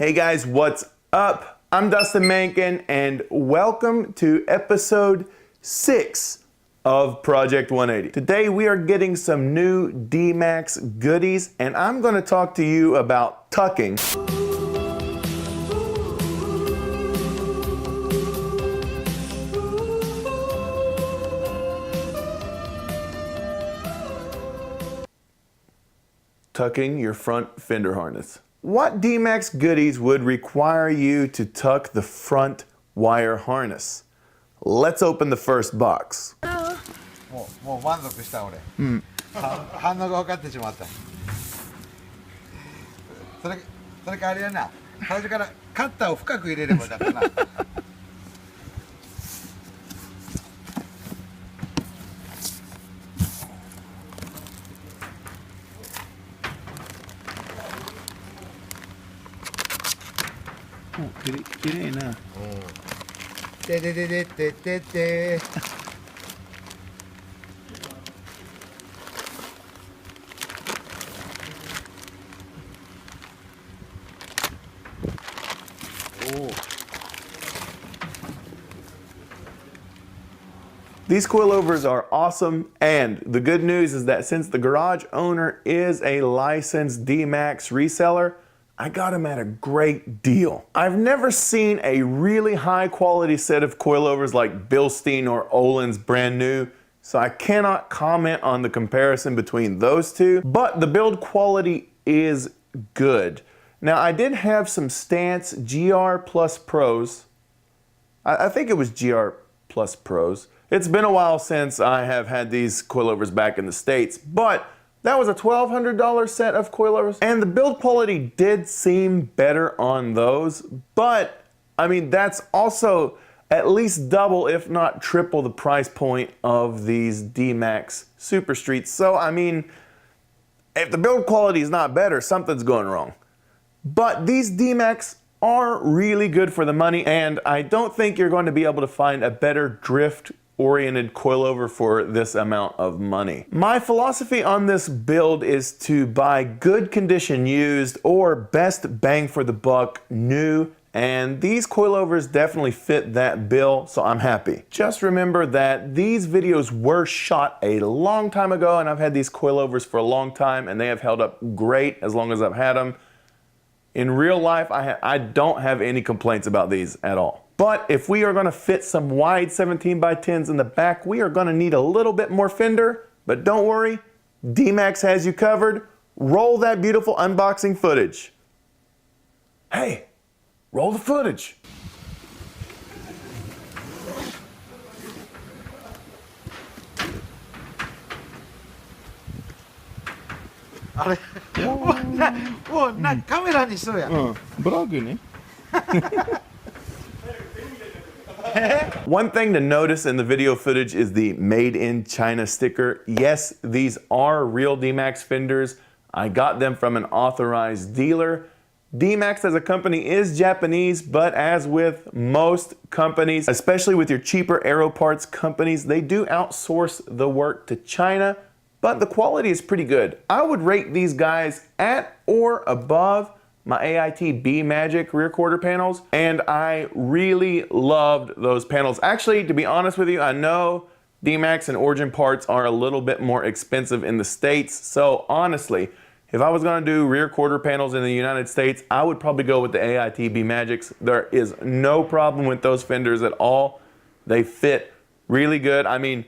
Hey guys, what's up? I'm Dustin Mankin and welcome to episode 6 of Project 180. Today we are getting some new D-Max goodies and I'm going to talk to you about tucking. Tucking your front fender harness. What D-Max goodies would require you to tuck the front wire harness? Let's open the first box. もう満足した俺。反応が分かってしまった。それかあれやな。最初からカッターを深く入れればだったな。きれいな。ててててててて。These coilovers are awesome, and the good news is that since the garage owner is a licensed D-Max reseller, I got them at a great deal. I've never seen a really high quality set of coilovers like Bilstein or Olin's brand new, so I cannot comment on the comparison between those two, but the build quality is good. Now I did have some Stance GR Plus Pros. I think it was GR Plus Pros. It's been a while since I have had these coilovers back in the States, but that was a $1,200 set of coilovers, and the build quality did seem better on those, but I mean, that's also at least double, if not triple, the price point of these D-Max Super Streets. So, I mean, if the build quality is not better, something's going wrong. But these D-Max are really good for the money, and I don't think you're going to be able to find a better drift-oriented coilover for this amount of money. My philosophy on this build is to buy good condition used or best bang for the buck new, and these coilovers definitely fit that bill, so I'm happy. Just remember that these videos were shot a long time ago, and I've had these coilovers for a long time, and they have held up great as long as I've had them. In real life, I don't have any complaints about these at all. But if we are going to fit some wide 17x10s in the back, we are going to need a little bit more fender. But don't worry, D-Max has you covered. Roll that beautiful unboxing footage. Hey, roll the footage. One thing to notice in the video footage is the Made in China sticker. Yes, these are real D-Max fenders. I got them from an authorized dealer. D-Max as a company is Japanese, but as with most companies, especially with your cheaper aero parts companies, they do outsource the work to China, but the quality is pretty good. I would rate these guys at or above my AIT B-Magic rear quarter panels, and I really loved those panels. Actually, to be honest with you, I know D-Max and Origin parts are a little bit more expensive in the States, so honestly, if I was gonna do rear quarter panels in the United States, I would probably go with the AIT B-Magics. There is no problem with those fenders at all. They fit really good. I mean,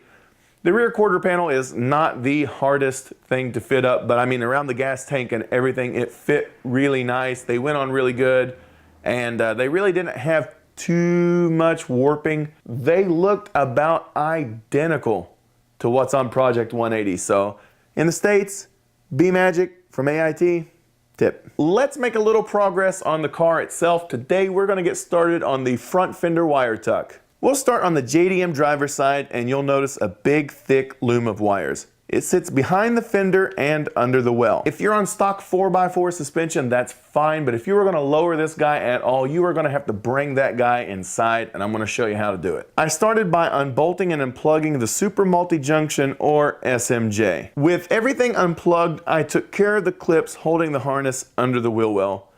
the rear quarter panel is not the hardest thing to fit up, but I mean around the gas tank and everything, it fit really nice. They went on really good, and they really didn't have too much warping. They looked about identical to what's on Project 180. So in the States, B-Magic from AIT, tip. Let's make a little progress on the car itself. Today we're gonna get started on the front fender wire tuck. We'll start on the JDM driver's side, and you'll notice a big thick loom of wires. It sits behind the fender and under the well. If you're on stock 4x4 suspension, that's fine, but if you were gonna lower this guy at all, you are gonna have to bring that guy inside, and I'm gonna show you how to do it. I started by unbolting and unplugging the Super Multi-Junction, or SMJ. With everything unplugged, I took care of the clips holding the harness under the wheel well.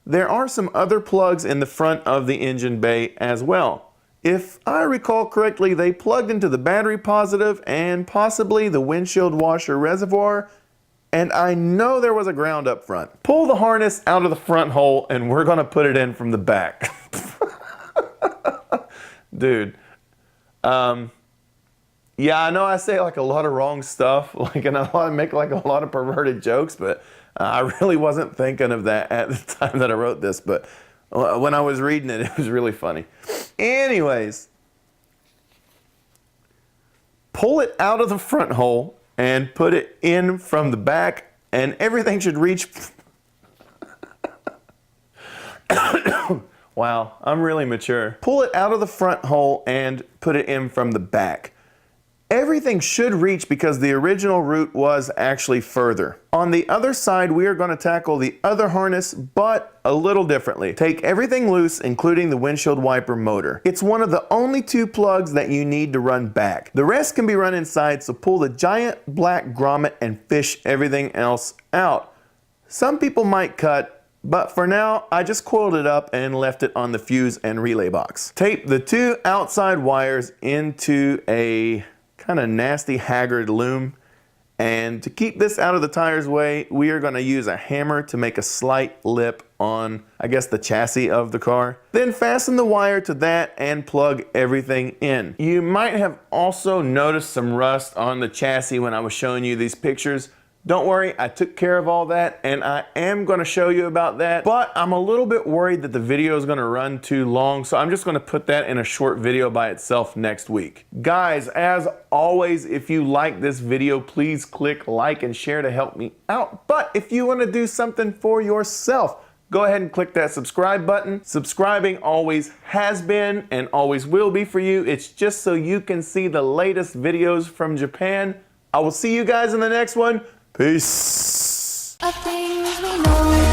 There are some other plugs in the front of the engine bay as well. If I recall correctly, they plugged into the battery positive and possibly the windshield washer reservoir, and I know there was a ground up front. Pull the harness out of the front hole and we're gonna put it in from the back. Dude, yeah, I know I say like a lot of wrong stuff, and I make like a lot of perverted jokes, but I really wasn't thinking of that at the time that I wrote this, but when I was reading it, it was really funny. Anyways, pull it out of the front hole and put it in from the back, and everything should reach. Wow, I'm really mature. Pull it out of the front hole and put it in from the back. Everything should reach because the original route was actually further. On the other side, we are going to tackle the other harness, but a little differently. Take everything loose, including the windshield wiper motor. It's one of the only 2 plugs that you need to run back. The rest can be run inside, so pull the giant black grommet and fish everything else out. Some people might cut, but for now, I just coiled it up and left it on the fuse and relay box. Tape the 2 outside wires into a kind of nasty haggard loom, and to keep this out of the tire's way, we are going to use a hammer to make a slight lip on, I guess, the chassis of the car. Then fasten the wire to that and plug everything in. You might have also noticed some rust on the chassis when I was showing you these pictures. Don't worry, I took care of all that, and I am going to show you about that, but I'm a little bit worried that the video is going to run too long, so I'm just going to put that in a short video by itself next week. Guys, as always, if you like this video, please click like and share to help me out, but if you want to do something for yourself, go ahead and click that subscribe button. Subscribing always has been and always will be for you. It's just so you can see the latest videos from Japan. I will see you guys in the next one. Peace. Of things we know.